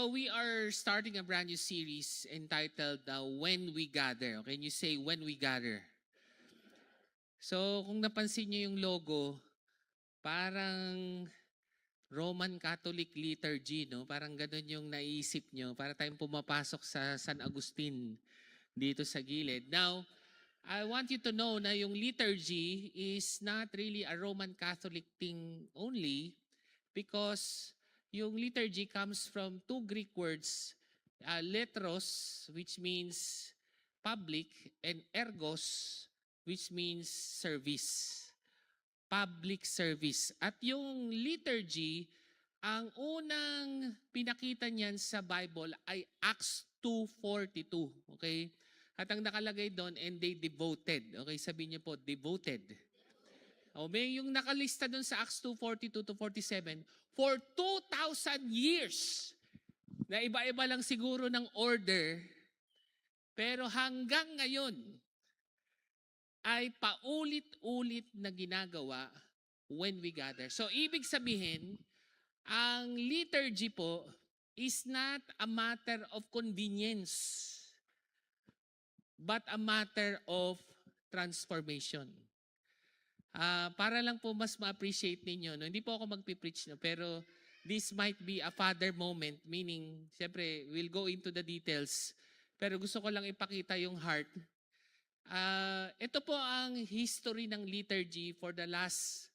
So we are starting a brand new series entitled When We Gather. Can you say When We Gather? So kung napansin niyo yung logo, parang Roman Catholic liturgy, no? Parang ganun yung naisip niyo para tayong pumapasok sa San Agustin dito sa gilid. Now, I want you to know na yung liturgy is not really a Roman Catholic thing only because yung liturgy comes from two Greek words, letros, which means public, and ergos, which means service. Public service. At yung liturgy, ang unang pinakita niyan sa Bible ay Acts 2:42. Okay? At ang nakalagay doon, and they devoted. Okay, sabihin niyo po, devoted. O may yung nakalista doon sa Acts 2:42 to 47, for 2,000 years, na iba-iba lang siguro ng order, pero hanggang ngayon, ay paulit-ulit na ginagawa when we gather. So, ibig sabihin, ang liturgy po is not a matter of convenience, but a matter of transformation. Para lang po mas ma-appreciate ninyo, no? Hindi po ako magpipreach, no? Pero this might be a father moment, meaning, siyempre, we'll go into the details. Pero gusto ko lang ipakita yung heart. Ito po ang history ng liturgy for the last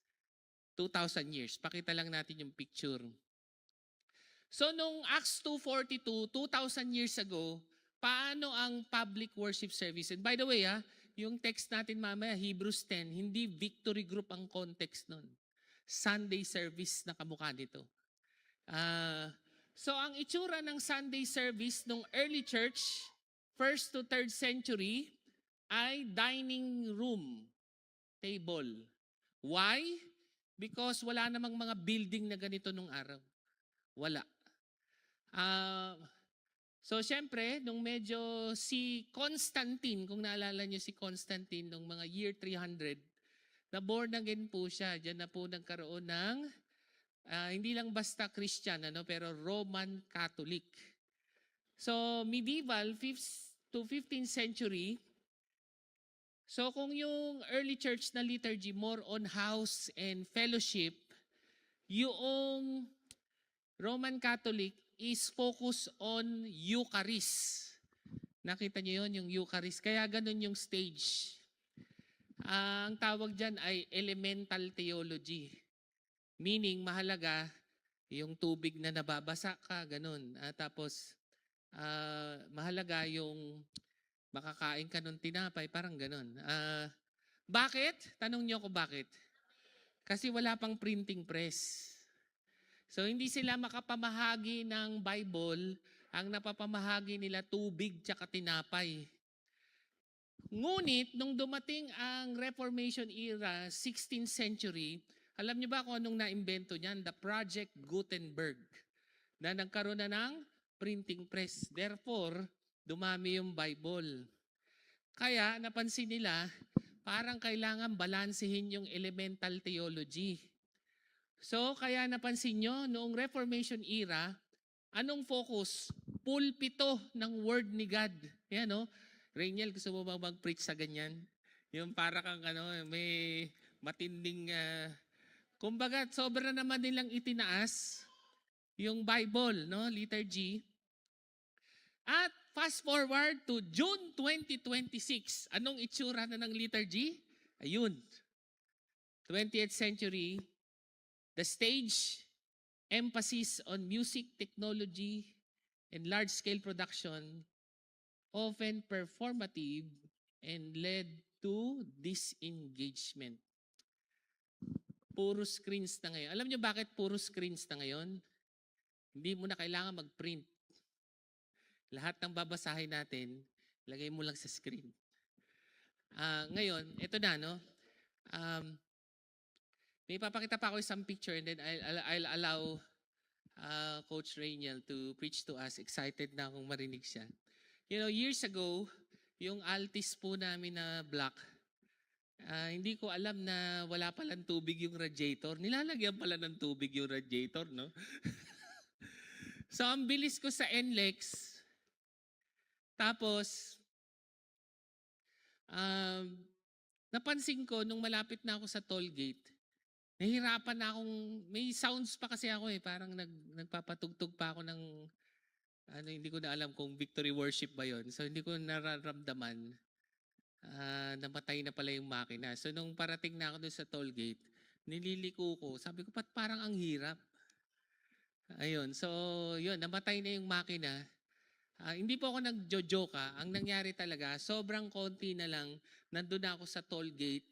2,000 years. Pakita lang natin yung picture. So, nung Acts 2:42, 2,000 years ago, paano ang public worship service? And by the way, yung text natin mamaya, Hebrews 10, hindi victory group ang context nun. Sunday service na kamukha nito. So, ang itsura ng Sunday service nung early church, 1st to 3rd century, ay dining room table. Why? Because wala namang mga building na ganito nung araw. Wala. So, syempre, nung medyo si Constantine, kung naalala niyo si Constantine, nung mga year 300, na born again po siya. Diyan na po nagkaroon ng, hindi lang basta Christian, pero Roman Catholic. So, medieval, 5th to 15th century, so kung yung early church na liturgy, more on house and fellowship, yung Roman Catholic is focused on Eucharist. Nakita niyo yun, yung Eucharist. Kaya ganun yung stage. Ang tawag dyan ay elemental theology. Meaning, mahalaga yung tubig na nababasa ka, ganun. Tapos, mahalaga yung makakain ka ng tinapay, parang ganun. Bakit? Tanong niyo ako bakit? Kasi wala pang printing press. So, hindi sila makapamahagi ng Bible, ang napapamahagi nila tubig tsaka tinapay. Ngunit, nung dumating ang Reformation era, 16th century, alam niyo ba kung anong naimbento niyan? The Project Gutenberg, na nagkaroon na ng printing press. Therefore, dumami yung Bible. Kaya, napansin nila, parang kailangan balansehin yung elemental theology. So, kaya napansin nyo, noong Reformation era, anong focus? Pulpito ng Word ni God. Yan, no? Rainiel, gusto mo ba mag-preach sa ganyan? Yung para kang may matinding, kumbaga, sobra naman nilang itinaas yung Bible, no? Liturgy. At fast forward to June 2026. Anong itsura na ng liturgy? Ayun. 20th century, the stage, emphasis on music, technology, and large-scale production, often performative and led to disengagement. Puro screens na ngayon. Alam niyo bakit puro screens na ngayon? Hindi mo na kailangan mag-print. Lahat ng babasahin natin, lagay mo lang sa screen. Ngayon, ito na, no? May papakita pa ako isang picture and then I'll allow Coach Rainiel to preach to us. Excited na akong marinig siya. You know, years ago, yung Altis po namin na black, hindi ko alam na wala palang tubig yung radiator. Nilalagyan pala ng tubig yung radiator, no? So, ang bilis ko sa NLEX. Tapos, um, napansin ko nung malapit na ako sa toll gate, nahihirapan na akong, may sounds pa kasi ako parang nagpapatugtog pa ako ng, hindi ko na alam kung victory worship ba yon. So, hindi ko nararamdaman, namatay na pala yung makina. So, nung parating na ako doon sa toll gate, nililiko ko, sabi ko, parang ang hirap. Ayun, so, yun, namatay na yung makina. Hindi po ako nagjo-joke. Ang nangyari talaga, sobrang konti na lang, nandun na ako sa toll gate.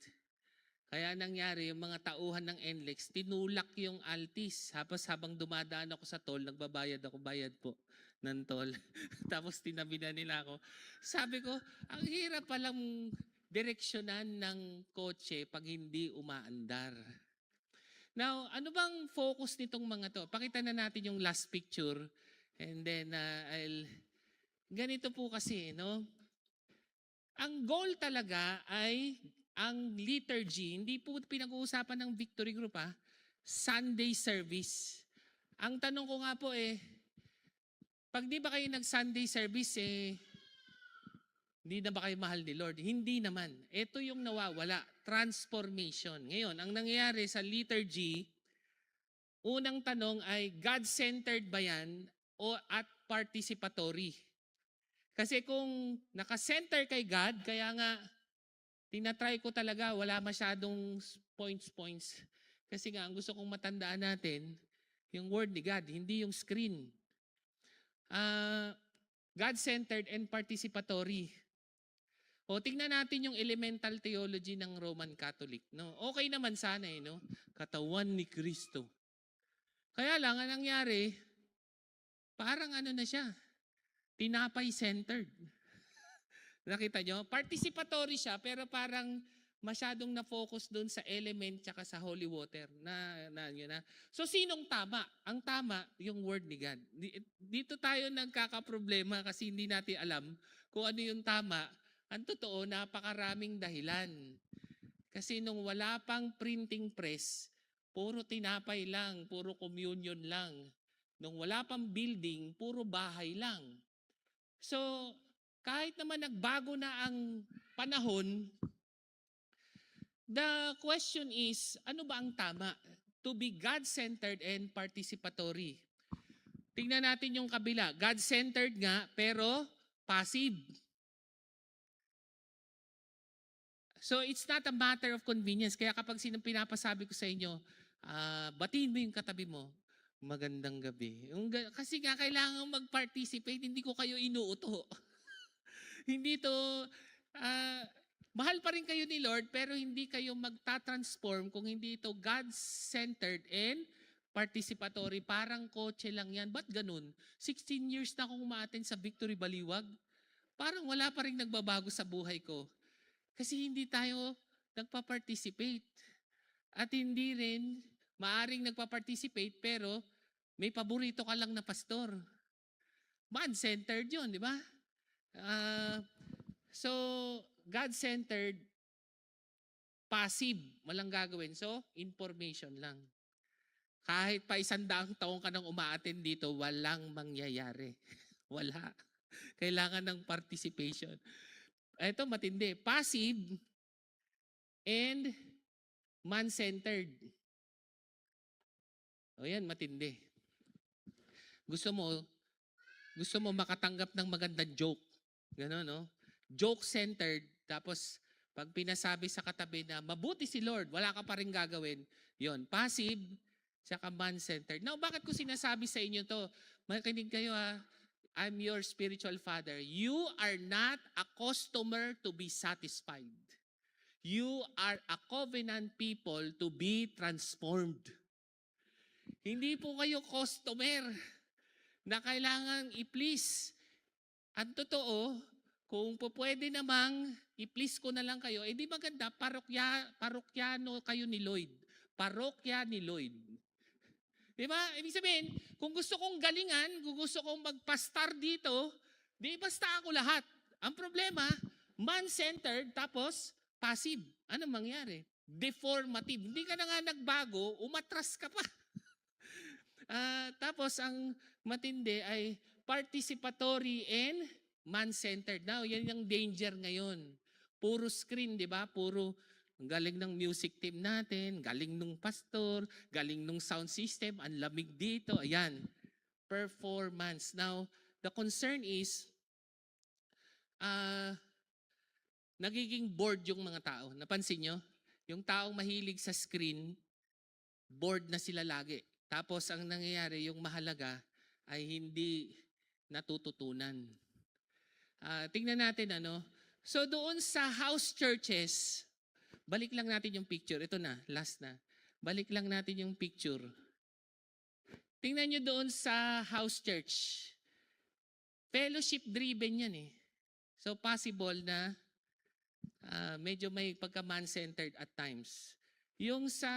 Kaya nangyari, yung mga tauhan ng NLEX, tinulak yung Altis. Tapos habang dumadaan ako sa toll, nagbabayad ako, bayad po ng toll. Tapos tinabi na nila ako. Sabi ko, ang hirap palang direksyonan ng kotse pag hindi umaandar. Now, ano bang focus nitong mga to? Pakita na natin yung last picture. And then, ganito po kasi, no? Ang goal talaga ay ang liturgy, hindi po pinag-uusapan ng Victory Group Sunday service. Ang tanong ko nga po pag di ba kayo nag-Sunday service hindi na ba kayo mahal ni Lord? Hindi naman. Ito yung nawawala, transformation. Ngayon, ang nangyayari sa liturgy, unang tanong ay God-centered ba yan at participatory? Kasi kung naka-center kay God, kaya nga tinatry ko talaga, wala masyadong points. Kasi nga, ang gusto kong matandaan natin, yung word ni God, hindi yung screen. God-centered and participatory. O, tingnan natin yung elemental theology ng Roman Catholic. No? Okay naman sana no? Katawan ni Kristo. Kaya lang, ang nangyari, parang ano na siya, tinapay-centered. Nakita nyo? Participatory siya, pero parang masyadong na-focus doon sa element tsaka sa holy water. So, sinong tama? Ang tama, yung word ni God. Dito tayo nagkakaproblema kasi hindi natin alam kung ano yung tama. Ang totoo, napakaraming dahilan. Kasi nung wala pang printing press, puro tinapay lang, puro communion lang. Nung wala pang building, puro bahay lang. So, kahit naman nagbago na ang panahon, the question is, ano ba ang tama? To be God-centered and participatory. Tingnan natin yung kabila. God-centered nga, pero passive. So, it's not a matter of convenience. Kaya kapag pinapasabi ko sa inyo, batiin mo yung katabi mo, magandang gabi. Kasi nga kailangan mag-participate, hindi ko kayo inuuto. Hindi to, mahal pa rin kayo ni Lord, pero hindi kayo magta-transform kung hindi ito God-centered and participatory. Parang kotse lang yan. Ba't ganun? 16 years na akong umaattend sa Victory Baliwag. Parang wala pa rin nagbabago sa buhay ko. Kasi hindi tayo nagpa-participate. At hindi rin maaring nagpa-participate, pero may paborito ka lang na pastor. Man-centered yun, di ba? So, God-centered, passive, walang gagawin. So, information lang. Kahit pa 100 taong ka nang umaattend dito, walang mangyayari. Wala. Kailangan ng participation. Ito matindi. Passive and man-centered. O yan, matindi. Gusto mo makatanggap ng magandang joke. Gano'n, no? Joke-centered, tapos pag pinasabi sa katabi na mabuti si Lord, wala ka pa rin gagawin. Yon, passive, saka man-centered. Now, bakit ko sinasabi sa inyo to? Makinig kayo I'm your spiritual father. You are not a customer to be satisfied. You are a covenant people to be transformed. Hindi po kayo customer na kailangang i-please. Ang totoo, kung pwede namang i-please ko na lang kayo, di maganda, parokyano kayo ni Lloyd. Parokya ni Lloyd. Diba? Ibig sabihin, kung gusto kong galingan, kung gusto kong magpastar dito, di basta ako lahat. Ang problema, man-centered, tapos passive. Ano mangyari? Deformative. Hindi ka na nga nagbago, umatras ka pa. Tapos ang matindi ay participatory and man-centered. Now, yan yung danger ngayon. Puro screen, di ba? Puro ang galing ng music team natin, galing nung pastor, galing nung sound system, ang lamig dito. Ayan, performance. Now, the concern is, ah, nagiging bored yung mga tao. Napansin nyo? Yung taong mahilig sa screen, bored na sila lagi. Tapos ang nangyayari, yung mahalaga ay hindi natututunan. Tingnan natin ano. So doon sa house churches, balik lang natin yung picture. Ito na, last na. Balik lang natin yung picture. Tingnan nyo doon sa house church. Fellowship driven yan eh. So possible na medyo may pagka-man-centered at times. Yung sa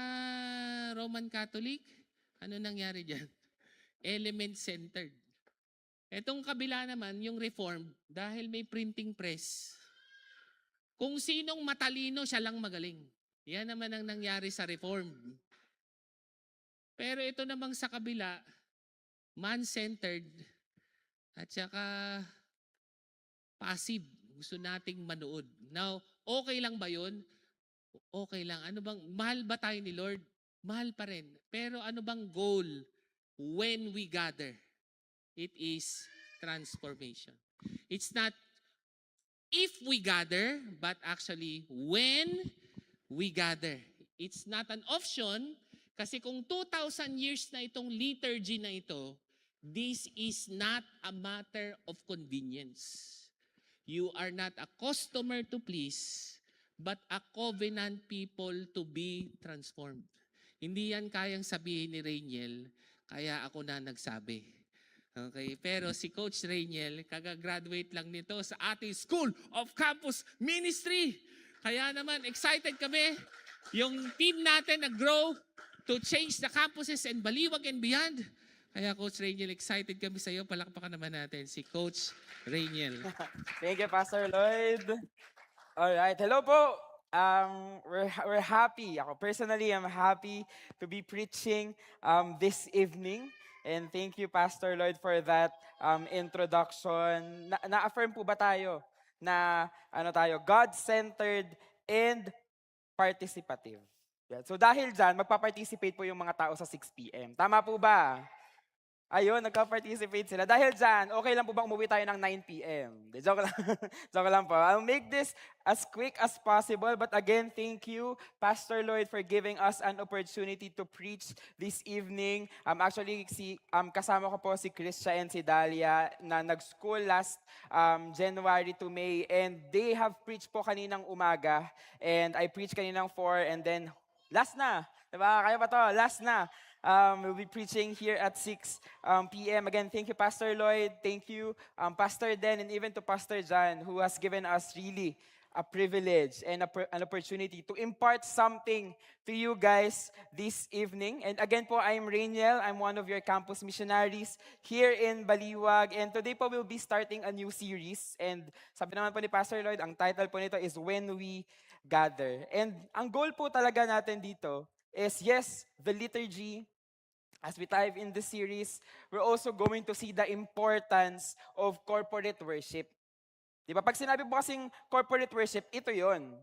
Roman Catholic, ano nangyari dyan? Element-centered. Etong kabila naman, yung Reformed, dahil may printing press, kung sinong matalino, siya lang magaling. Yan naman ang nangyari sa Reformed. Pero ito namang sa kabila, man-centered, at saka passive. Gusto nating manood. Now, okay lang ba yun? Okay lang. Ano bang, mahal ba tayo ni Lord? Mahal pa rin. Pero ano bang goal when we gather? It is transformation. It's not if we gather, but actually when we gather. It's not an option kasi kung 2,000 years na itong liturgy na ito, this is not a matter of convenience. You are not a customer to please, but a covenant people to be transformed. Hindi yan kayang sabihin ni Rainiel, kaya ako na nagsabi. Okay, pero si Coach Rainiel, kagagraduate lang nito sa ating School of Campus Ministry. Kaya naman, excited kami. Yung team natin nag-grow to change the campuses and Baliwag and beyond. Kaya Coach Rainiel, excited kami sa iyo. Palakpakan naman natin si Coach Rainiel. Thank you, Pastor Lloyd. All right, hello po. We're happy. Ako personally, I'm happy to be preaching this evening. And thank you, Pastor Lloyd, for that introduction. Na-affirm po ba tayo na God-centered and participative? Yeah. So dahil dyan, magpa-participate po yung mga tao sa 6 p.m. Tama po ba? Ayun, nagka-participate sila. Dahil dyan, okay lang po bang umuwi tayo ng 9 p.m.? Joke lang. Joke lang po. I'll make this as quick as possible. But again, thank you, Pastor Lloyd, for giving us an opportunity to preach this evening. Actually, kasama ko po si Krisha and si Dalia na nag-school last January to May. And they have preached po kaninang umaga. And I preached kaninang 4. And then, last na. Diba? Kaya ba to? Last na. We'll be preaching here at 6 p.m. Again, thank you, Pastor Lloyd. Thank you, Pastor Den, and even to Pastor John, who has given us really a privilege and an opportunity to impart something to you guys this evening. And again po, I'm Rainiel. I'm one of your campus missionaries here in Baliwag. And today po, we'll be starting a new series. And sabi naman po ni Pastor Lloyd, ang title po nito is When We Gather. And ang goal po talaga natin dito is, yes, the liturgy. As we dive in this series, we're also going to see the importance of corporate worship. Di ba? Pag sinabi po kasing corporate worship, ito yon.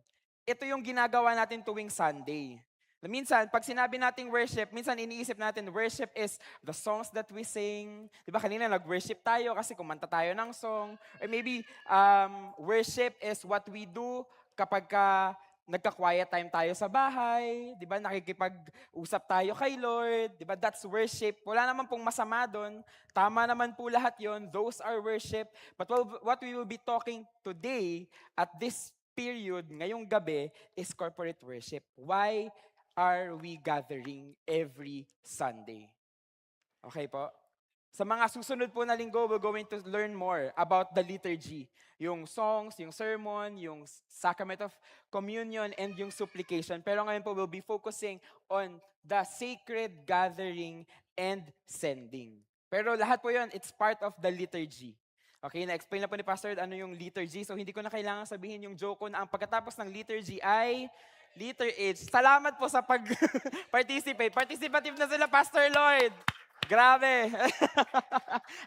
Ito yung ginagawa natin tuwing Sunday. Minsan, pag sinabi nating worship, minsan iniisip natin worship is the songs that we sing. Di ba kanina nag-worship tayo kasi kumanta tayo ng song. Or maybe worship is what we do kapag nagka-quiet time tayo sa bahay, 'di ba? Nakikipag-usap tayo kay Lord, 'di ba? That's worship. Wala naman pong masama doon. Tama naman po lahat 'yon. Those are worship. But what we will be talking today at this period, ngayong gabi, is corporate worship. Why are we gathering every Sunday? Okay po? Sa mga susunod po na linggo, we're going to learn more about the liturgy. Yung songs, yung sermon, yung sacrament of communion, and yung supplication. Pero ngayon po, we'll be focusing on the sacred gathering and sending. Pero lahat po yun, it's part of the liturgy. Okay, na-explain na po ni Pastor ano yung liturgy. So hindi ko na kailangan sabihin yung joke ko na ang pagkatapos ng liturgy ay liter H. Salamat po sa pag-participate. Participative na sila, Pastor Lloyd. Grabe!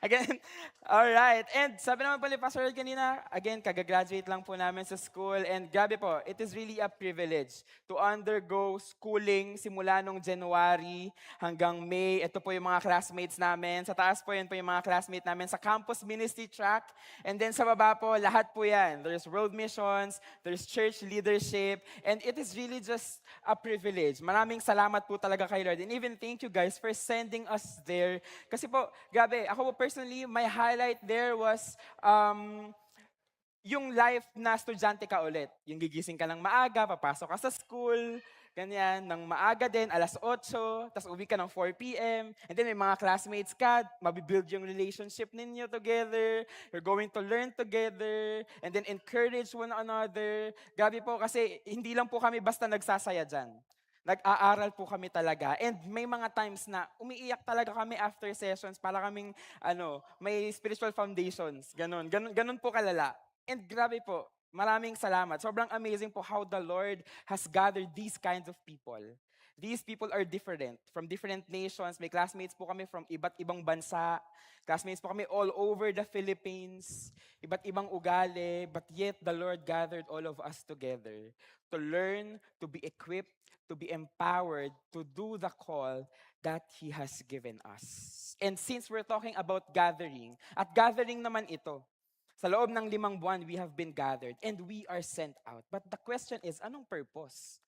Again, all right. And sabi naman po ni Pastor Earl kanina, again, kagagraduate lang po namin sa school. And grabe po, it is really a privilege to undergo schooling simula nung January hanggang May. Ito po yung mga classmates namin. Sa taas po, yan po yung mga classmates namin sa campus ministry track. And then sa baba po, lahat po yan. There's world missions, there's church leadership, and it is really just a privilege. Maraming salamat po talaga kay Lord. And even thank you guys for sending us there. Kasi po, grabe, ako po personally, my highlight there was yung life na estudyante ka ulit. Yung gigising ka ng maaga, papasok ka sa school, ganyan, ng maaga din, 8:00, tapos uwi ka ng 4 p.m. And then may mga classmates ka, mabibuild yung relationship ninyo together, you're going to learn together, and then encourage one another. Grabe po, kasi hindi lang po kami basta nagsasaya dyan. Nag-aaral po kami talaga. And may mga times na umiiyak talaga kami after sessions para kaming may spiritual foundations. Ganon po kalala. And grabe po, maraming salamat. Sobrang amazing po how the Lord has gathered these kinds of people. These people are different, from different nations. May classmates po kami from iba't ibang bansa. Classmates po kami all over the Philippines. Iba't ibang ugali. But yet, the Lord gathered all of us together to learn, to be equipped, to be empowered to do the call that He has given us. And since we're talking about gathering, at gathering naman ito, sa loob ng 5 buwan, we have been gathered and we are sent out. But the question is, anong purpose?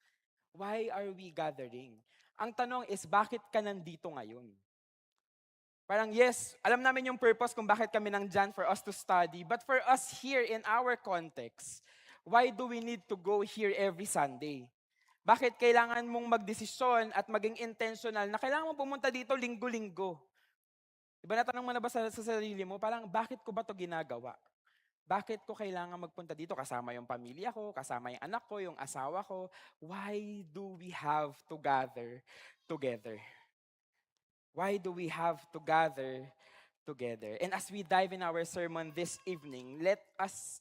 Why are we gathering? Ang tanong is, bakit ka nandito ngayon? Parang yes, alam namin yung purpose kung bakit kami nandyan for us to study. But for us here in our context, why do we need to go here every Sunday? Bakit kailangan mong magdesisyon at maging intentional na kailangan mo pumunta dito linggo-linggo? Diba natanong mo na ba sa sarili mo, parang bakit ko ba to ginagawa? Bakit ko kailangan magpunta dito? Kasama yung pamilya ko, kasama yung anak ko, yung asawa ko. Why do we have to gather together? Why do we have to gather together? And as we dive in our sermon this evening, let us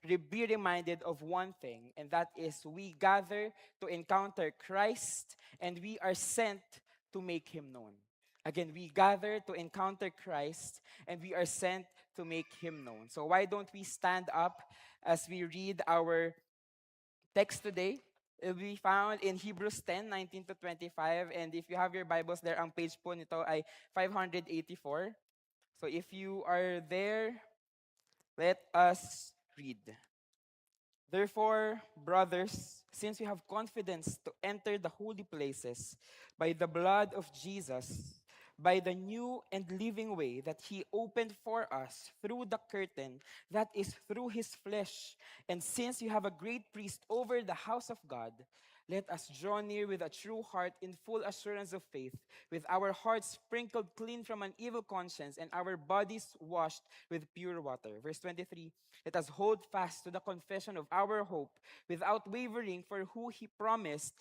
be reminded of one thing, and that is we gather to encounter Christ, and we are sent to make Him known. Again, we gather to encounter Christ, and we are sent to make Him known. So why don't we stand up as we read our text today? It will be found in Hebrews 10:19-25. And if you have your Bibles there, ang page po nito ay 584. So if you are there, let us read. Therefore, brothers, since we have confidence to enter the holy places by the blood of Jesus, by the new and living way that He opened for us through the curtain that is through His flesh, and since you have a great priest over the house of God, let us draw near with a true heart in full assurance of faith, with our hearts sprinkled clean from an evil conscience and our bodies washed with pure water. Verse 23, let us hold fast to the confession of our hope without wavering, for who He promised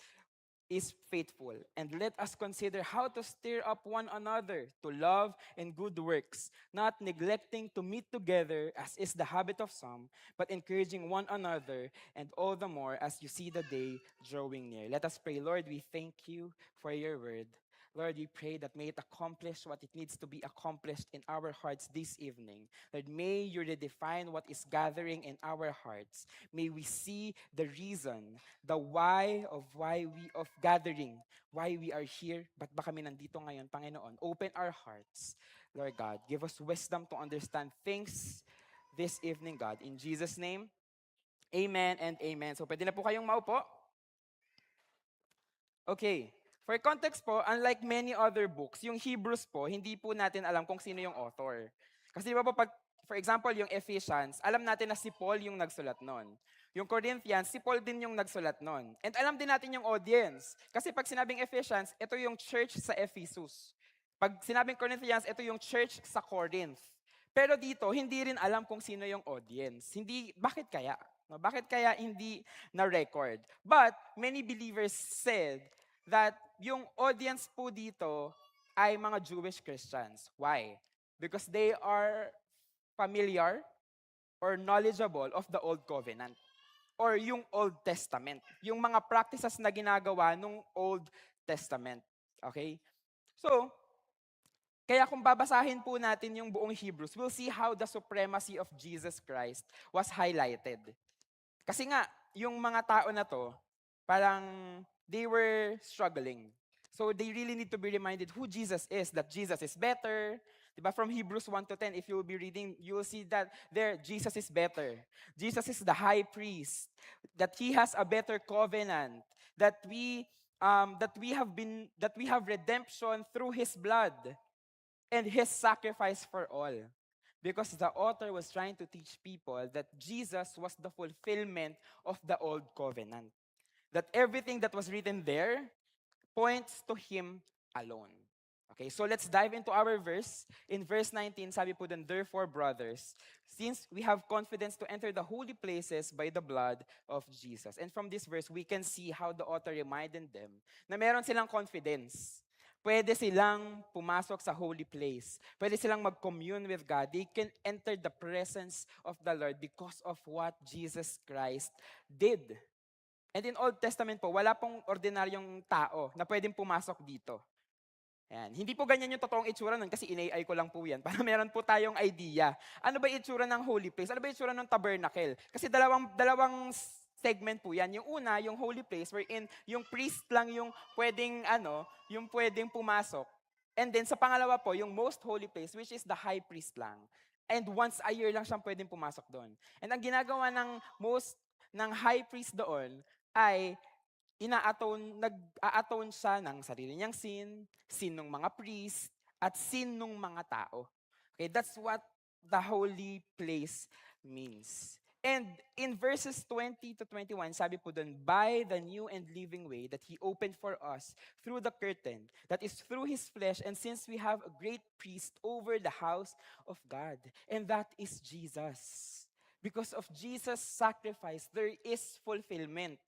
is faithful. And let us consider how to stir up one another to love and good works, not neglecting to meet together as is the habit of some, but encouraging one another, and all the more as you see the day drawing near. Let us pray. Lord, we thank you for your word. Lord, we pray that may it accomplish what it needs to be accomplished in our hearts this evening. Lord, may you redefine what is gathering in our hearts. May we see the reason, the why of gathering, why we are here, ba't ba kami nandito ngayon, Panginoon. Open our hearts, Lord God. Give us wisdom to understand things this evening, God. In Jesus' name, amen and amen. So pwede na po kayong maupo. Okay. For context po, unlike many other books, yung Hebrews po, hindi po natin alam kung sino yung author. Kasi di ba po, for example, yung Ephesians, alam natin na si Paul yung nagsulat nun. Yung Corinthians, si Paul din yung nagsulat nun. And alam din natin yung audience. Kasi pag sinabing Ephesians, ito yung church sa Ephesus. Pag sinabing Corinthians, ito yung church sa Corinth. Pero dito, hindi rin alam kung sino yung audience. Bakit kaya? No, bakit kaya hindi na-record? But many believers said that yung audience po dito ay mga Jewish Christians. Why? Because they are familiar or knowledgeable of the Old Covenant or yung Old Testament. Yung mga practices na ginagawa nung Old Testament. Okay? So, Kaya kung babasahin po natin yung buong Hebrews, we'll see how the supremacy of Jesus Christ was highlighted. Kasi nga, yung mga tao na to, parang they were struggling. So they really need to be reminded who Jesus is, that Jesus is better. Diba? From Hebrews 1 to 10, if you will be reading, you will see that there, Jesus is better. Jesus is the high priest, that he has a better covenant, that we have redemption through his blood and his sacrifice for all. Because the author was trying to teach people that Jesus was the fulfillment of the old covenant. That everything that was written there points to him alone. Okay, so let's dive into our verse. In verse 19, sabi po dun, therefore, brothers, since we have confidence to enter the holy places by the blood of Jesus. And from this verse, we can see how the author reminded them na meron silang confidence. Pwede silang pumasok sa holy place. Pwede silang mag-commune with God. They can enter the presence of the Lord because of what Jesus Christ did. And in Old Testament po, wala pong ordinaryong tao na pwedeng pumasok dito. Ayan. Hindi po ganyan yung totoong itsura nun kasi in-AI ko lang po yan para meron po tayong idea. Ano ba yung itsura ng holy place? Ano ba yung itsura ng tabernacle? Kasi dalawang segment po yan. Yung una, yung holy place wherein yung priest lang yung pwedeng pumasok. And then sa pangalawa po, yung most holy place which is the high priest lang. And once a year lang siyang pwedeng pumasok doon. And ang ginagawa ng high priest doon ay nag-a-atone siya ng sarili niyang sin ng mga priest, at sin ng mga tao. Okay, that's what the holy place means. And in verses 20 to 21, sabi po dun, by the new and living way that He opened for us through the curtain, that is through His flesh, and since we have a great priest over the house of God, and that is Jesus. Because of Jesus' sacrifice, there is fulfillment.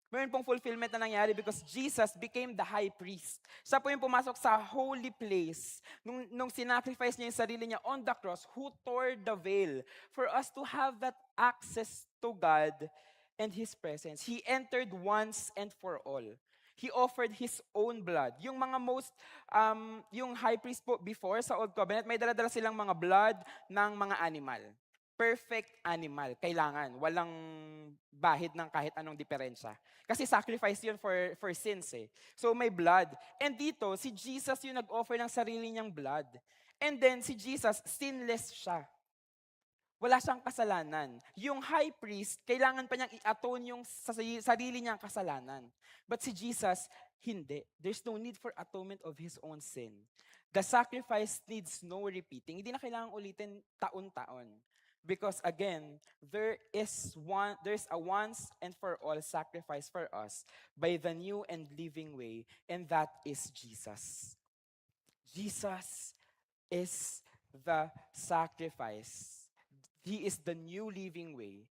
Meron pong fulfillment na nangyari because Jesus became the high priest. Siya po yung pumasok sa holy place nung sinacrifice niya yung sarili niya on the cross, who tore the veil for us to have that access to God and His presence. He entered once and for all. He offered His own blood. Yung yung high priest po before sa Old Covenant, may dala-dala silang mga blood ng mga animal. Perfect animal, kailangan. Walang bahid ng kahit anong diferensya. Kasi sacrifice yun for sins eh. So may blood. And dito, si Jesus yung nag-offer ng sarili niyang blood. And then si Jesus, sinless siya. Wala siyang kasalanan. Yung high priest, kailangan pa niyang i-atone yung sarili niyang kasalanan. But si Jesus, hindi. There's no need for atonement of His own sin. The sacrifice needs no repeating. Hindi na kailangan ulitin taon-taon. Because again, there's a once and for all sacrifice for us by the new and living way, and that is Jesus. Jesus is the sacrifice. He is the new living way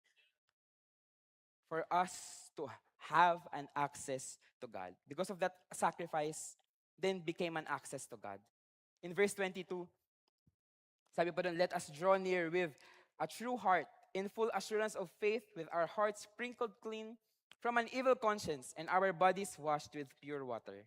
for us to have an access to God. Because of that sacrifice, then became an access to God. In verse 22, sabi pa doon, let us draw near with a true heart, in full assurance of faith, with our hearts sprinkled clean from an evil conscience and our bodies washed with pure water.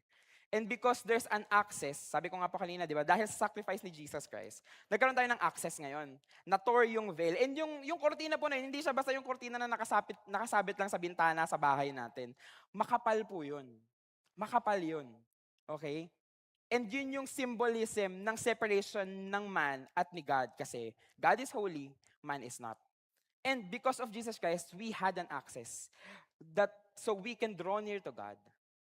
And because there's an access, sabi ko nga po kanina, di ba, dahil sa sacrifice ni Jesus Christ, nagkaroon tayo ng access ngayon. Na-tore yung veil. And yung kortina po na yun, hindi siya basta yung kortina na nakasabit lang sa bintana sa bahay natin. Makapal po yun. Makapal yun. Okay? And yun yung symbolism ng separation ng man at ni God. Kasi God is holy, man is not. And because of Jesus Christ, we had an access. So we can draw near to God.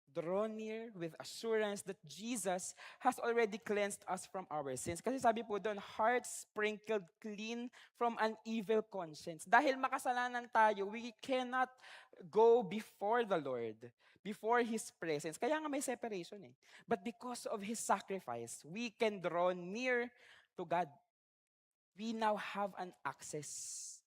Draw near with assurance that Jesus has already cleansed us from our sins. Kasi sabi po doon, hearts sprinkled clean from an evil conscience. Dahil makasalanan tayo, we cannot go before the Lord, before His presence. Kaya nga may separation eh. But because of His sacrifice, we can draw near to God. We now have an access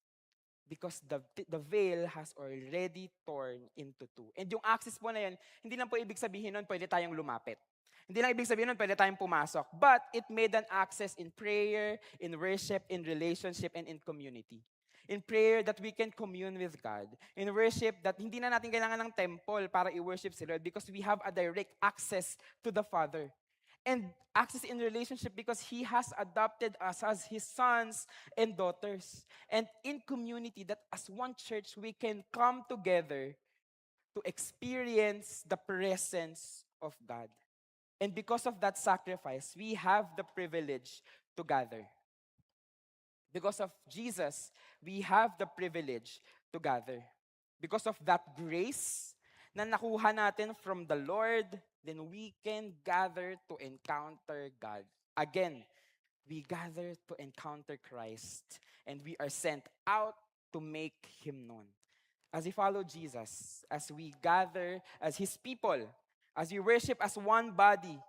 because the veil has already torn into two. And yung access po na yan, hindi lang po ibig sabihin nun pwede tayong lumapit. Hindi lang ibig sabihin nun pwede tayong pumasok. But it made an access in prayer, in worship, in relationship, and in community. In prayer that we can commune with God. In worship that hindi na natin kailangan ng temple para i-worship si Lord because we have a direct access to the Father. and access in relationship because He has adopted us as His sons and daughters. And in community, that as one church, we can come together to experience the presence of God. And because of that sacrifice, we have the privilege to gather. Because of Jesus, we have the privilege to gather. Because of that grace na nakuha natin from the Lord, then we can gather to encounter God. Again, we gather to encounter Christ, and we are sent out to make Him known. As we follow Jesus, as we gather as His people, as we worship as one body,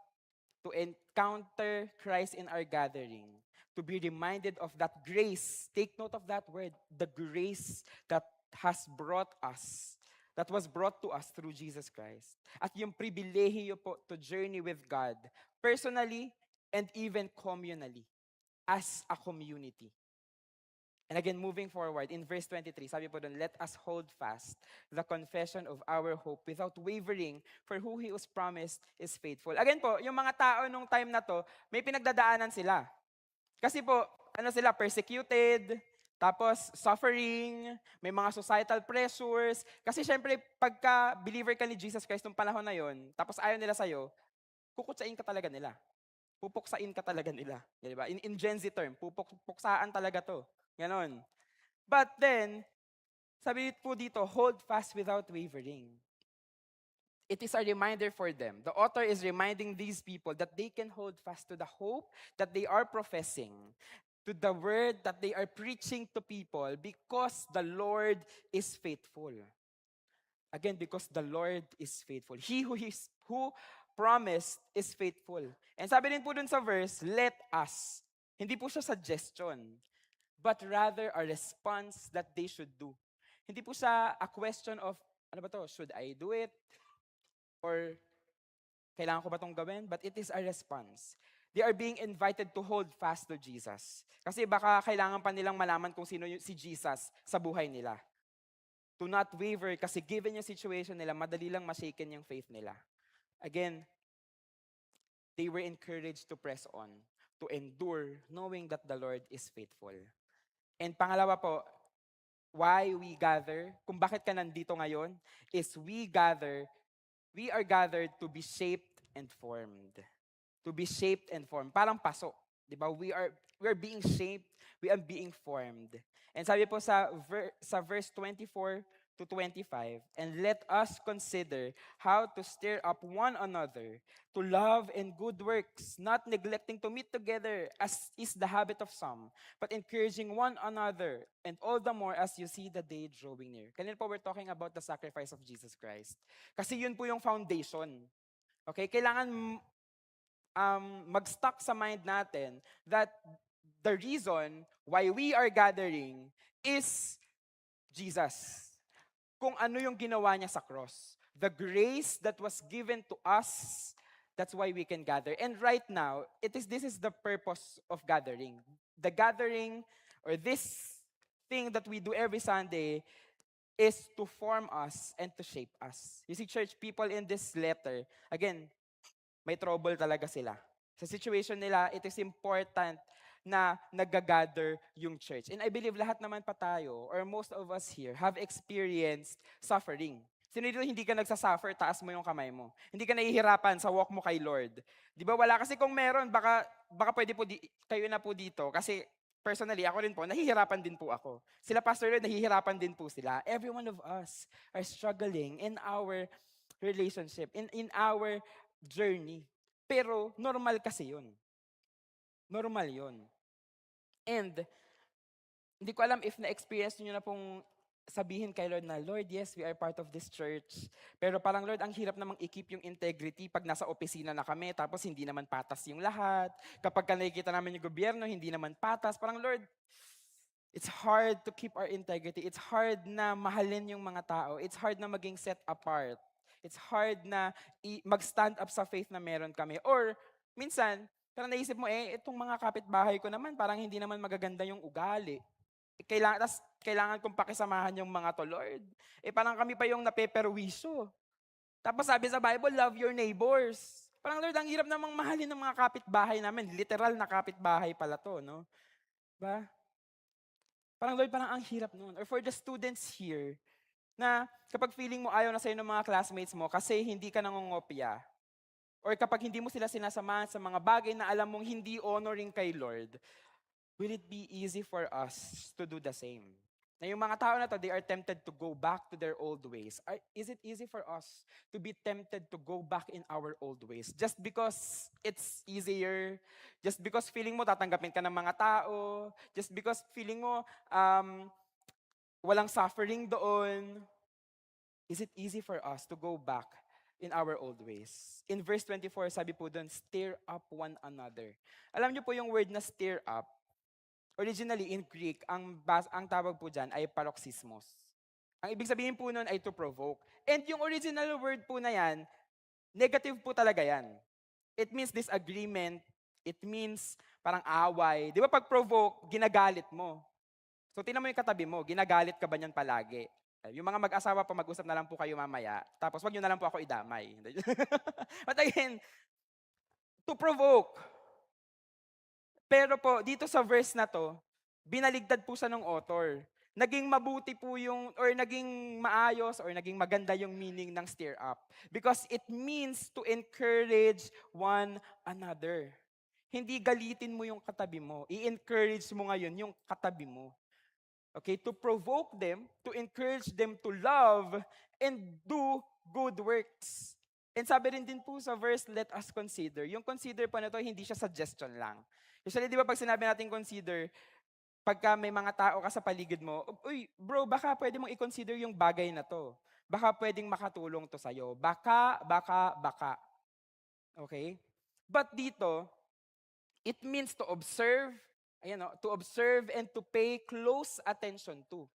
to encounter Christ in our gathering, to be reminded of that grace. Take note of that word, the grace that has brought us, that was brought to us through Jesus Christ. At yung pribilehiyo po to journey with God, personally and even communally, as a community. And again, moving forward, in verse 23, sabi po doon, let us hold fast the confession of our hope without wavering, for who He was promised is faithful. Again po, yung mga tao nung time na to, may pinagdadaanan sila. Kasi po, ano sila, persecuted, tapos suffering, may mga societal pressures. Kasi syempre, pagka believer ka ni Jesus Christ nung panahon na yon, tapos ayaw nila sa'yo, kukutsain ka talaga nila. Pupuksain ka talaga nila. Di ba? In Gen Z term, pupuksaan talaga to. Ganon. But then, sabi po dito, hold fast without wavering. It is a reminder for them. The author is reminding these people that they can hold fast to the hope that they are professing, to the word that they are preaching to people because the Lord is faithful. Again, because the Lord is faithful. He who promised is faithful. And sabi rin po dun sa verse, let us. Hindi po siya suggestion, but rather a response that they should do. Hindi po siya a question of, ano ba to, should I do it? Or kailangan ko ba itong gawin? But it is a response. They are being invited to hold fast to Jesus. Kasi baka kailangan pa nilang malaman kung sino si Jesus sa buhay nila. To not waver kasi given yung situation nila, madali lang ma-shaken yung faith nila. Again, they were encouraged to press on, to endure, knowing that the Lord is faithful. And pangalawa po, why we gather, kung bakit ka nandito ngayon, is we are gathered to be shaped and formed. To be shaped and formed. Parang paso. Di ba? We are being shaped, we are being formed. And sabi po sa verse 24 to 25, and let us consider how to stir up one another to love and good works, not neglecting to meet together as is the habit of some, but encouraging one another, and all the more as you see the day drawing near. Kanina po we're talking about the sacrifice of Jesus Christ. Kasi yun po yung foundation. Okay? Kailangan mag-stuck sa mind natin that the reason why we are gathering is Jesus. Kung ano yung ginawa niya sa cross. The grace that was given to us, that's why we can gather. And right now, this is the purpose of gathering. The gathering, or this thing that we do every Sunday, is to form us and to shape us. You see, church people in this letter, again, may trouble talaga sila. Sa situation nila, it is important na nag-gather yung church. And I believe lahat naman pa tayo, or most of us here, have experienced suffering. Sino dito hindi ka nagsasuffer, taas mo yung kamay mo. Hindi ka nahihirapan sa walk mo kay Lord. Di ba wala? Kasi kung meron, baka pwede po kayo na po dito. Kasi personally, ako rin po, nahihirapan din po ako. Sila Pastor Lord, nahihirapan din po sila. Every one of us are struggling in our relationship, in our journey. Pero normal kasi yun. Normal yun. And hindi ko alam if na-experience niyo na pong sabihin kay Lord na, Lord, yes, we are part of this church. Pero parang, Lord, ang hirap namang i-keep yung integrity pag nasa opisina na kami, tapos hindi naman patas yung lahat. Kapag nakikita namin yung gobyerno, hindi naman patas. Parang, Lord, it's hard to keep our integrity. It's hard na mahalin yung mga tao. It's hard na maging set apart. It's hard na mag-stand up sa faith na meron kami. Or, minsan, parang naisip mo, itong mga kapitbahay ko naman, parang hindi naman magaganda yung ugali. Kailangan kong pakisamahan yung mga to, Lord. Parang kami pa yung napeperwisyo. Tapos sabi sa Bible, love your neighbors. Parang Lord, ang hirap namang mahalin ng mga kapitbahay namin. Literal na kapitbahay pala to, no? Ba? Parang Lord, parang ang hirap nun. Or for the students here, na kapag feeling mo ayaw na sa'yo ng mga classmates mo kasi hindi ka nangongopya, or kapag hindi mo sila sinasamahan sa mga bagay na alam mong hindi honoring kay Lord, will it be easy for us to do the same? Na yung mga tao na to, they are tempted to go back to their old ways. Is it easy for us to be tempted to go back in our old ways? Just because it's easier? Just because feeling mo tatanggapin ka ng mga tao? Just because feeling mo walang suffering doon? Is it easy for us to go back in our old ways? In verse 24, sabi po doon, stir up one another. Alam niyo po yung word na stir up, originally in Greek, ang tawag po dyan ay paroxysmos. Ang ibig sabihin po nun ay to provoke. And yung original word po na yan, negative po talaga yan. It means disagreement. It means parang away. Di ba pag provoke, ginagalit mo. So tinan mo yung katabi mo, ginagalit ka ba niyan palagi? Yung mga mag-asawa pa, mag-usap na lang po kayo mamaya. Tapos wag nyo na lang po ako idamay. But again, to provoke. Pero po, dito sa verse na to, binaligtad po siya ng author. Naging mabuti po yung, or naging maayos, or naging maganda yung meaning ng stir up. Because it means to encourage one another. Hindi galitin mo yung katabi mo. I-encourage mo ngayon yung katabi mo. Okay, to provoke them, to encourage them to love and do good works. And sabi rin din po sa verse, let us consider. Yung consider po na to, hindi siya suggestion lang. Usually, di ba pag sinabi natin consider, pagka may mga tao ka sa paligid mo, uy, bro, baka pwede mong i-consider yung bagay na to. Baka pwedeng makatulong to sa'yo. Baka. Okay? But dito, it means to observe, ayan, to observe and to pay close attention to.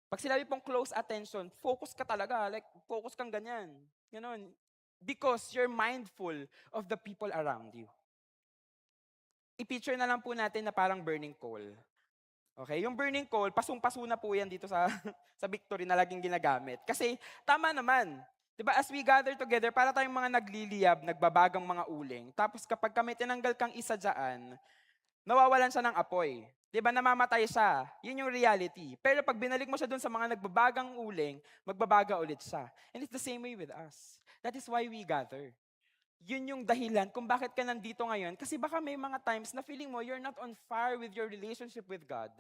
Pag sinabi pong close attention, focus ka talaga. Like, focus kang ganyan. Ganon. Because you're mindful of the people around you. I-picture na lang po natin na parang burning coal. Okay? Yung burning coal, pasong-paso na po yan dito sa, sa victory na laging ginagamit. Kasi, tama naman. Diba, as we gather together, para tayong mga nagliliyab, nagbabagang mga uling. Tapos kapag kami tinanggal kang isa dyan, nawawalan siya ng apoy. Diba, namamatay siya. Yun yung reality. Pero pag binalik mo siya dun sa mga nagbabagang uling, magbabaga ulit siya. And it's the same way with us. That is why we gather. Yun yung dahilan kung bakit ka nandito ngayon. Kasi baka may mga times na feeling mo you're not on fire with your relationship with God.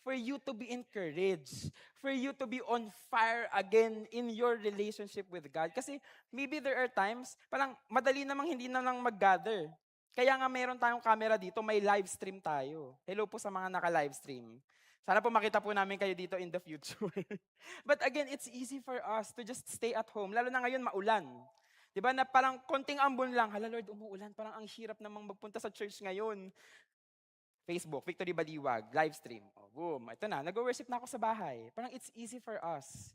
For you to be encouraged. For you to be on fire again in your relationship with God. Kasi maybe there are times, parang madali namang hindi na lang mag-gather. Kaya nga meron tayong camera dito, may live stream tayo. Hello po sa mga naka-live stream. Sana po makita po namin kayo dito in the future. But again, it's easy for us to just stay at home. Lalo na ngayon, maulan. Diba na parang konting ambon lang, hala Lord, umuulan, parang ang hirap namang magpunta sa church ngayon. Facebook, Victory Baliwag, live stream. Oh, boom, ito na, nag-worship na ako sa bahay. Parang it's easy for us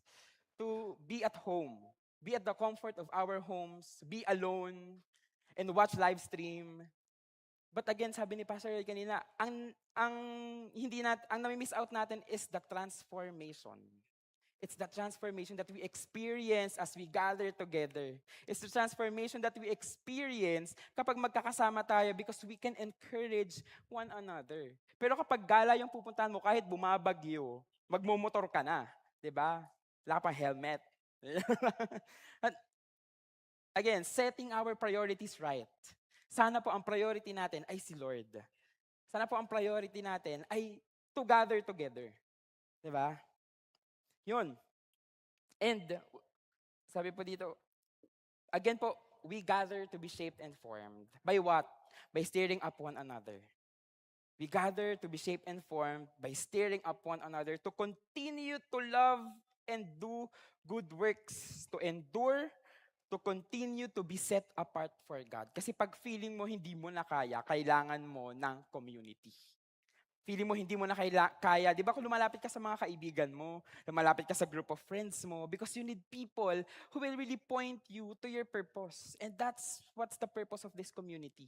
to be at home, be at the comfort of our homes, be alone, and watch live stream. But again, sabi ni Pastor Lloyd kanina, ang nami-miss out natin is the transformation. It's the transformation that we experience as we gather together. It's the transformation that we experience kapag magkakasama tayo because we can encourage one another. Pero kapag gala yung pupuntahan mo, kahit bumabagyo, magmumotor ka na. Diba? Wala ka pang helmet. Again, setting our priorities right. Sana po ang priority natin ay si Lord. Sana po ang priority natin ay to gather together. Diba? Yun. And, sabi po dito, again po, we gather to be shaped and formed. By what? By stirring up one another. We gather to be shaped and formed by stirring up one another to continue to love and do good works, to endure, to continue to be set apart for God. Kasi pag feeling mo hindi mo na kaya, kailangan mo ng community. Feeling mo hindi mo na kaya, di ba kung lumalapit ka sa mga kaibigan mo, lumalapit ka sa group of friends mo, because you need people who will really point you to your purpose. And that's what's the purpose of this community.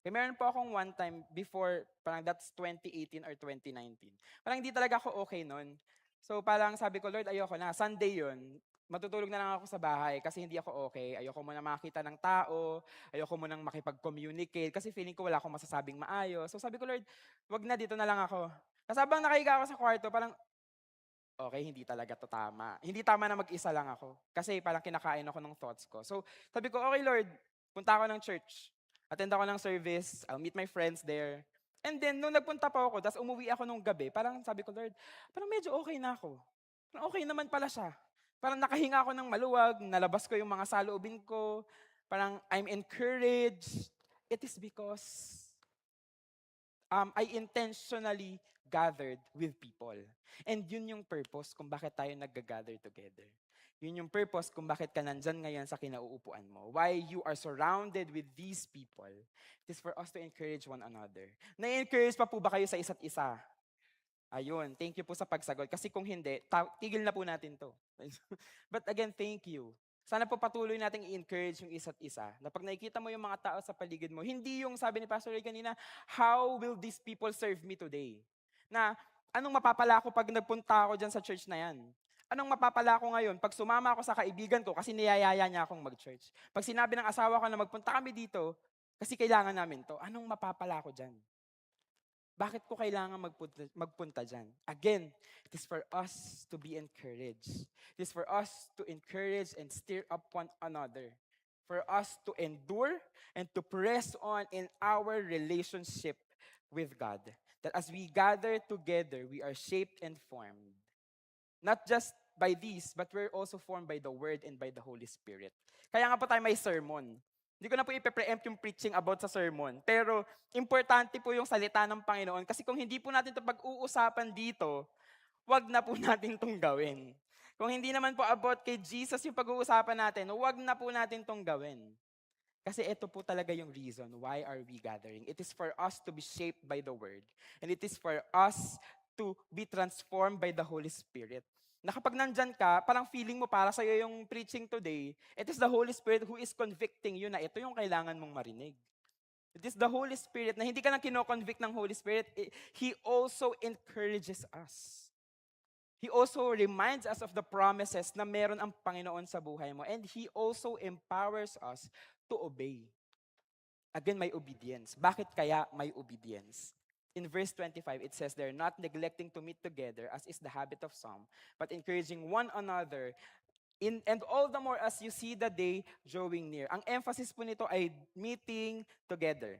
Kaya meron po akong one time before, parang that's 2018 or 2019. Parang hindi talaga ako okay nun. So parang sabi ko, Lord, ayoko na. Sunday yun. matutulog na lang ako sa bahay kasi hindi ako okay. Ayoko muna makita ng tao, ayoko munang makipag-communicate kasi feeling ko wala akong masasabing maayos. So sabi ko, Lord, wag na, dito na lang ako. Tapos habang nakahiga ako sa kwarto, parang, okay, hindi talaga to tama. Hindi tama na mag-isa lang ako. Kasi parang kinakain ako ng thoughts ko. So sabi ko, okay Lord, punta ako ng church. Attend ako ng service, I'll meet my friends there. And then, nung nagpunta pa ako, tapos umuwi ako nung gabi, parang sabi ko, Lord, parang medyo okay na ako. Parang okay naman pala siya. Parang nakahinga ako ng maluwag, nalabas ko yung mga saloobin ko, parang I'm encouraged. It is because I intentionally gathered with people. And yun yung purpose kung bakit tayo nag-gather together. Yun yung purpose kung bakit ka nandyan ngayon sa kinauupuan mo. Why you are surrounded with these people. It is for us to encourage one another. Na-encourage pa po ba kayo sa isa't isa? Ayun, thank you po sa pagsagot. Kasi kung hindi, tigil na po natin to. But again, thank you. Sana po patuloy nating i-encourage yung isa't isa. Na pag nakikita mo yung mga tao sa paligid mo, hindi yung sabi ni Pastor Ray kanina, how will these people serve me today? Na anong mapapala ko pag nagpunta ako dyan sa church na yan? Anong mapapala ko ngayon pag sumama ako sa kaibigan ko kasi niyayaya niya akong mag-church? Pag sinabi ng asawa ko na magpunta kami dito, kasi kailangan namin to, anong mapapala ko dyan? Bakit ko kailangan magpunta dyan? Again, it is for us to be encouraged. It is for us to encourage and stir up one another. For us to endure and to press on in our relationship with God. That as we gather together, we are shaped and formed. Not just by these, but we're also formed by the Word and by the Holy Spirit. Kaya nga po tayo may sermon. Hindi ko na po ipe-preempt yung preaching about sa sermon. Pero importante po yung salita ng Panginoon. Kasi kung hindi po natin ito pag-uusapan dito, wag na po natin itong gawin. Kung hindi naman po about kay Jesus yung pag-uusapan natin, wag na po natin itong gawin. Kasi ito po talaga yung reason why are we gathering. It is for us to be shaped by the Word. And it is for us to be transformed by the Holy Spirit. Na kapag nandyan ka, parang feeling mo para sa'yo yung preaching today, it is the Holy Spirit who is convicting you na ito yung kailangan mong marinig. It is the Holy Spirit na hindi ka na kino-convict ng Holy Spirit, He also encourages us. He also reminds us of the promises na meron ang Panginoon sa buhay mo. And He also empowers us to obey. Again, may obedience. Bakit kaya may obedience? In verse 25, it says they're not neglecting to meet together, as is the habit of some, but encouraging one another, and all the more as you see the day drawing near. Ang emphasis po nito ay meeting together.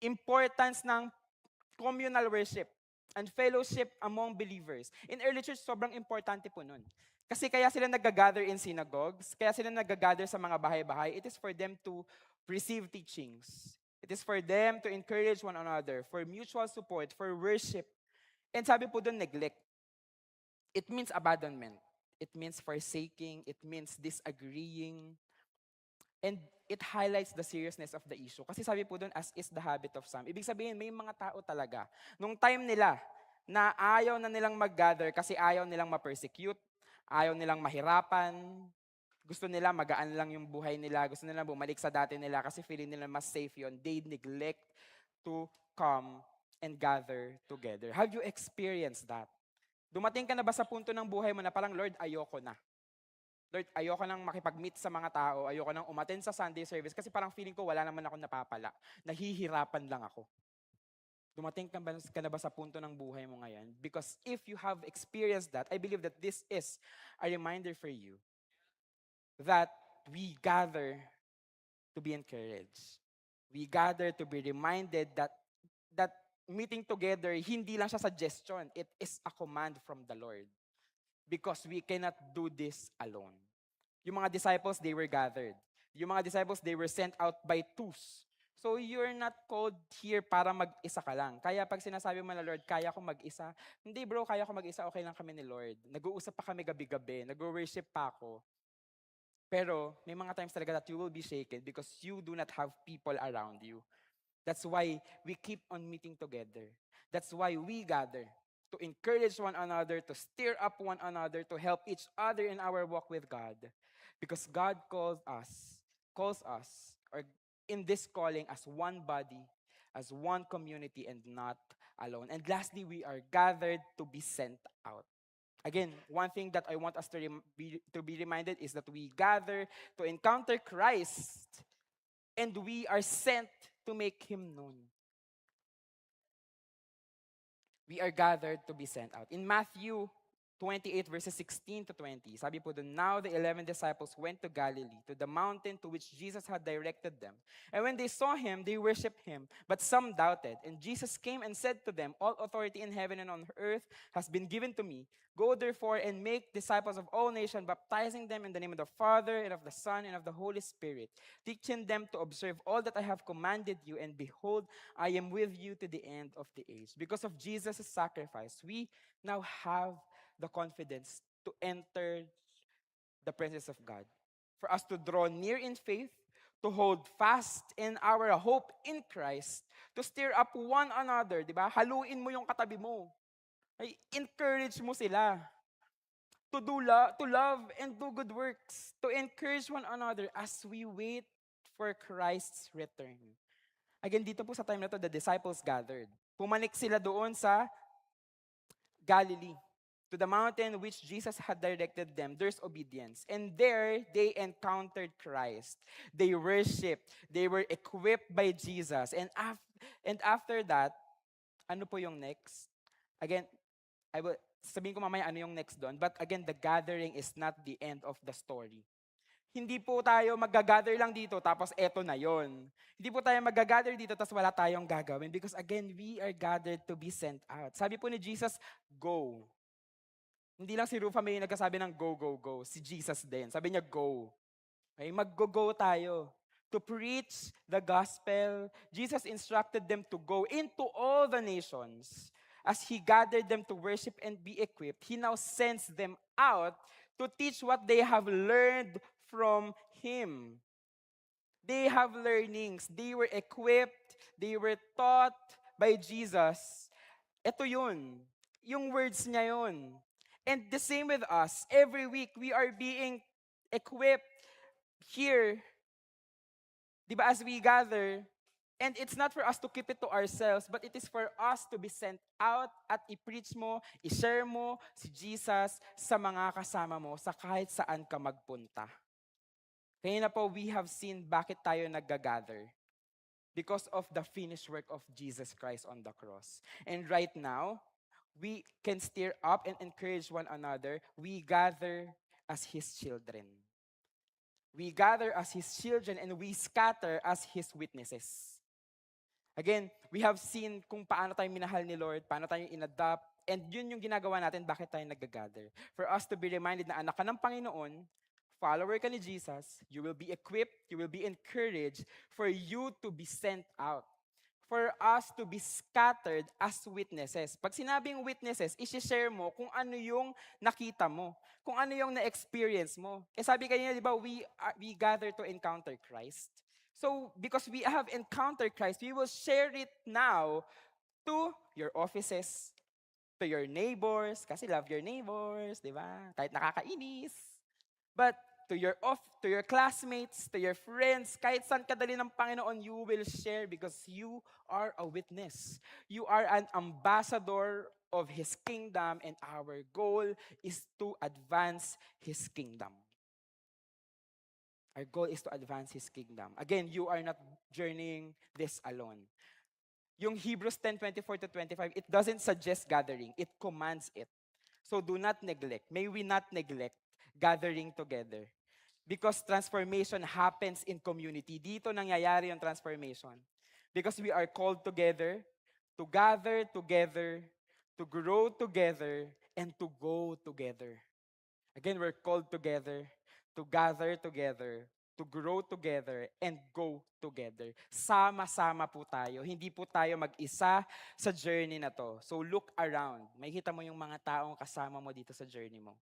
Importance ng communal worship and fellowship among believers. In early church, sobrang importante po nun. Kasi kaya sila nag-gather in synagogues, kaya sila nag-gather sa mga bahay-bahay, it is for them to receive teachings. It is for them to encourage one another, for mutual support, for worship. And sabi po doon, neglect. It means abandonment. It means forsaking. It means disagreeing. And it highlights the seriousness of the issue. Kasi sabi po doon, as is the habit of some. Ibig sabihin, may mga tao talaga. Nung time nila, na ayaw na nilang mag-gather kasi ayaw nilang ma-persecute, ayaw nilang mahirapan, gusto nila magaan lang yung buhay nila, gusto nila bumalik sa dati nila kasi feeling nila mas safe yun. They neglect to come and gather together. Have you experienced that? Dumating ka na ba sa punto ng buhay mo na parang, Lord, ayoko na. Lord, ayoko nang makipag-meet sa mga tao, ayoko nang umattend sa Sunday service kasi parang feeling ko wala naman ako napapala. Nahihirapan lang ako. Dumating ka na ba sa punto ng buhay mo ngayon? Because if you have experienced that, I believe that this is a reminder for you that we gather to be encouraged. We gather to be reminded that meeting together, hindi lang siya suggestion. It is a command from the Lord. Because we cannot do this alone. Yung mga disciples, they were gathered. Yung mga disciples, they were sent out by twos. So you're not called here para mag-isa ka lang. Kaya pag sinasabi mo na, Lord, kaya ko mag-isa. Hindi bro, kaya ko mag-isa, okay lang kami ni Lord. Nag-uusap pa kami gabi-gabi, nag-worship pa ako. Pero may mga times talaga that you will be shaken because you do not have people around you. That's why we keep on meeting together. That's why we gather to encourage one another, to stir up one another, to help each other in our walk with God. Because God calls us, or in this calling as one body, as one community and not alone. And lastly, we are gathered to be sent out. Again, one thing that I want us to, to be reminded is that we gather to encounter Christ and we are sent to make Him known. We are gathered to be sent out. In Matthew 28 verses 16 to 20, sabi po doon, now the 11 disciples went to Galilee, to the mountain to which Jesus had directed them. And when they saw Him, they worshipped Him, but some doubted. And Jesus came and said to them, all authority in heaven and on earth has been given to me. Go therefore and make disciples of all nations, baptizing them in the name of the Father and of the Son and of the Holy Spirit, teaching them to observe all that I have commanded you. And behold, I am with you to the end of the age. Because of Jesus' sacrifice, we now have the confidence to enter the presence of God. For us to draw near in faith, to hold fast in our hope in Christ, to stir up one another, di ba? Haluin mo yung katabi mo. Ay, encourage mo sila. To love and do good works, to encourage one another as we wait for Christ's return. Again, dito po sa time na to, the disciples gathered. Pumanik sila doon sa Galilee, to the mountain which Jesus had directed them. There's obedience. And there, they encountered Christ. They worshiped. They were equipped by Jesus. And after that, ano po yung next? Again, sabihin ko mamaya ano yung next doon. But again, the gathering is not the end of the story. Hindi po tayo mag-gather lang dito tapos eto na yon. Hindi po tayo mag-gather dito tapos wala tayong gagawin because again, we are gathered to be sent out. Sabi po ni Jesus, go. Hindi lang si Rufa may nagkasabi ng go, go, go. Si Jesus din. Sabi niya, go. Okay, mag-go tayo. To preach the gospel, Jesus instructed them to go into all the nations. As He gathered them to worship and be equipped, He now sends them out to teach what they have learned from Him. They have learnings. They were equipped. They were taught by Jesus. Ito yun. Yung words niya yun. And the same with us. Every week, we are being equipped here. Diba, as we gather. And it's not for us to keep it to ourselves, but it is for us to be sent out at i-preach mo, i-share mo si Jesus sa mga kasama mo sa kahit saan ka magpunta. Kaya na po, we have seen bakit tayo nag-gather. Because of the finished work of Jesus Christ on the cross. And right now, we can stir up and encourage one another. We gather as His children. We gather as His children and we scatter as His witnesses. Again, we have seen kung paano tayo minahal ni Lord, paano tayo in-adopt, and yun yung ginagawa natin, bakit tayo nag-gather. For us to be reminded na anak ka ng Panginoon, follower ka ni Jesus, you will be equipped, you will be encouraged for you to be sent out. For us to be scattered as witnesses. Pag sinabing witnesses, isi-share mo kung ano yung nakita mo, kung ano yung na-experience mo. Sabi kanina, di ba, we gather to encounter Christ. So, because we have encountered Christ, we will share it now to your offices, to your neighbors, kasi love your neighbors, di ba? Kahit nakakainis. But to your classmates, to your friends, kahit saan kadali ng Panginoon, you will share because you are a witness. You are an ambassador of His kingdom and our goal is to advance His kingdom. Our goal is to advance His kingdom. Again, you are not journeying this alone. Yung Hebrews 10:24-25, it doesn't suggest gathering. It commands it. So do not neglect. May we not neglect gathering together. Because transformation happens in community. Dito nangyayari yung transformation. Because we are called together, to gather together, to grow together, and to go together. Again, we're called together, to gather together, to grow together, and go together. Sama-sama po tayo. Hindi po tayo mag-isa sa journey na to. So look around. Makikita mo yung mga taong kasama mo dito sa journey mo.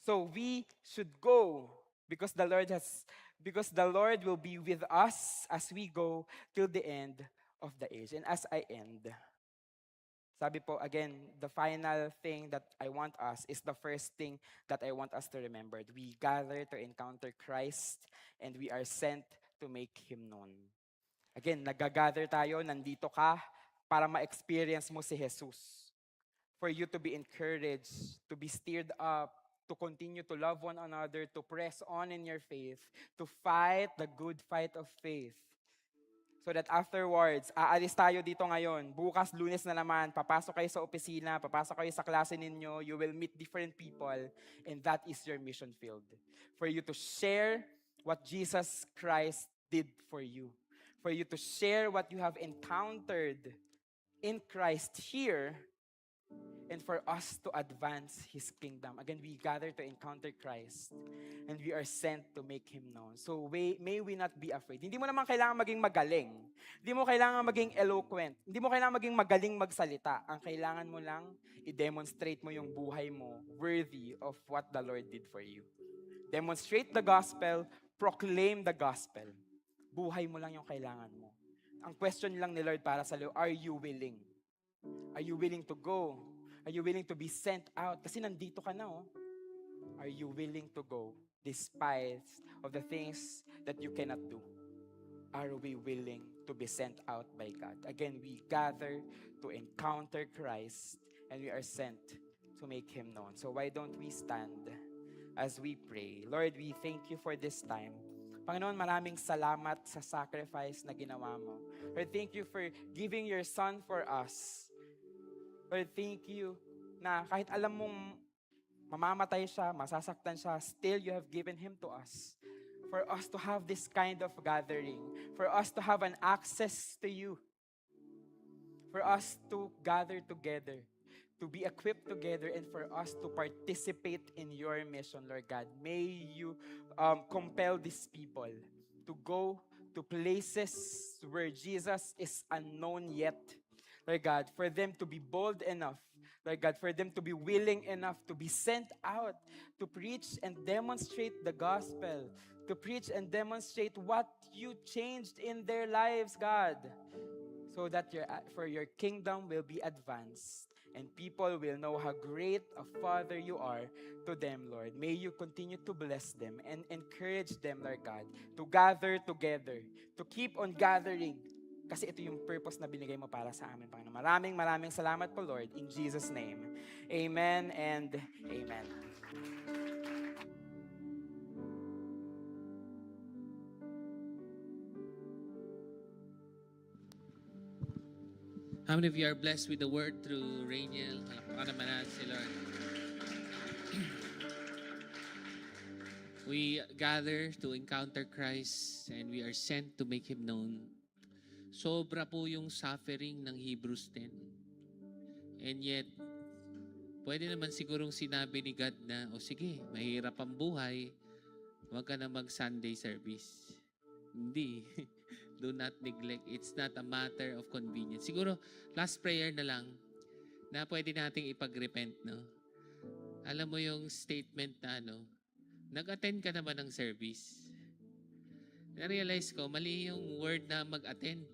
So we should go because the Lord will be with us as we go till the end of the age. And as I end, sabi po, again, the final thing that I want us is the first thing that I want us to remember. We gather to encounter Christ and we are sent to make Him known. Again, nag-gather tayo, nandito ka para ma-experience mo si Jesus. for you to be encouraged, to be stirred up, to continue to love one another, to press on in your faith, to fight the good fight of faith. So that afterwards, aalis tayo dito ngayon. Bukas, Lunes na naman, papasok kayo sa opisina, papasok kayo sa klase ninyo, you will meet different people, and that is your mission field. For you to share what Jesus Christ did for you. For you to share what you have encountered in Christ here, and for us to advance His kingdom. Again, we gather to encounter Christ, and we are sent to make Him known. So may we not be afraid. Hindi mo naman kailangan maging magaling. Hindi mo kailangan maging eloquent. Hindi mo kailangan maging magaling magsalita. Ang kailangan mo lang, i-demonstrate mo yung buhay mo worthy of what the Lord did for you. Demonstrate the gospel, proclaim the gospel. Buhay mo lang yung kailangan mo. Ang question lang ni Lord para sa iyo, are you willing? Are you willing to go? Are you willing to be sent out? Kasi nandito ka na, oh. Are you willing to go despite of the things that you cannot do? Are we willing to be sent out by God? Again, we gather to encounter Christ and we are sent to make Him known. So why don't we stand as we pray? Lord, we thank you for this time. Panginoon, maraming salamat sa sacrifice na ginawa mo. Lord, thank you for giving your Son for us. Lord, thank you na kahit alam mong mamamatay siya, masasaktan siya, still you have given Him to us. For us to have this kind of gathering. For us to have an access to you. For us to gather together. To be equipped together and for us to participate in your mission, Lord God. May you compel these people to go to places where Jesus is unknown yet. Lord God, for them to be bold enough, Lord God, for them to be willing enough to be sent out to preach and demonstrate the gospel, to preach and demonstrate what you changed in their lives, God, so that for your kingdom will be advanced and people will know how great a Father you are to them, Lord. May you continue to bless them and encourage them, Lord God, to gather together, to keep on gathering. Kasi ito yung purpose na binigay mo para sa amin, Panginoon. Maraming salamat po, Lord. In Jesus' name. Amen and amen. How many of you are blessed with the word through Rainiel? Palakpakan naman natin si Lord. We gather to encounter Christ and we are sent to make Him known. Sobra po yung suffering ng Hebrews 10. And yet, pwede naman sigurong sinabi ni God na, o sige, mahirap ang buhay, huwag ka na mag-Sunday service. Hindi. Do not neglect. It's not a matter of convenience. Siguro, last prayer na lang na pwede nating ipag-repent, no? Alam mo yung statement na, nag-attend ka naman ng service. Na-realize ko, mali yung word na mag-attend.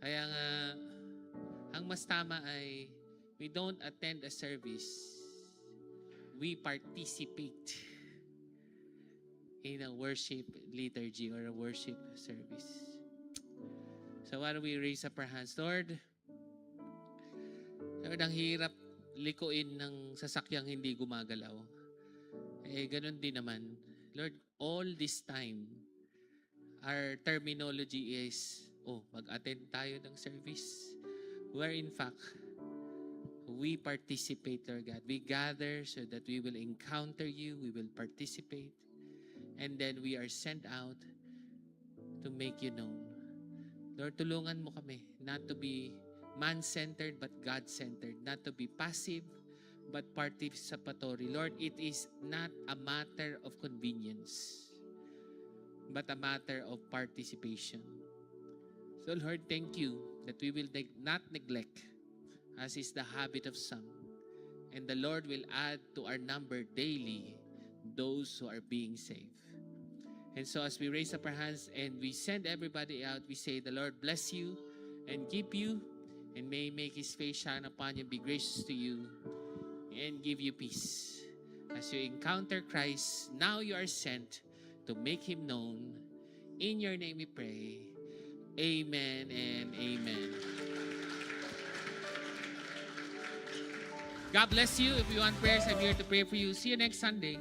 Kaya nga, ang mas tama ay, we don't attend a service. We participate in a worship liturgy or a worship service. So why don't we raise up our hands? Lord, ang hirap likuin ng sasakyang hindi gumagalaw. Ganun din naman. Lord, all this time, our terminology is, mag-attend tayo ng service. Where in fact, we participate, Lord God. We gather so that we will encounter you, we will participate, and then we are sent out to make you known. Lord, tulungan mo kami not to be man-centered but God-centered, not to be passive but participatory. Lord, it is not a matter of convenience, but a matter of participation. So Lord, thank you that we will not neglect, as is the habit of some, and the Lord will add to our number daily those who are being saved. And so as we raise up our hands and we send everybody out, we say, the Lord bless you and keep you, and may make His face shine upon you, be gracious to you, and give you peace. As you encounter Christ, now you are sent to make Him known. In your name we pray. Amen and amen. God bless you. If you want prayers, I'm here to pray for you. See you next Sunday.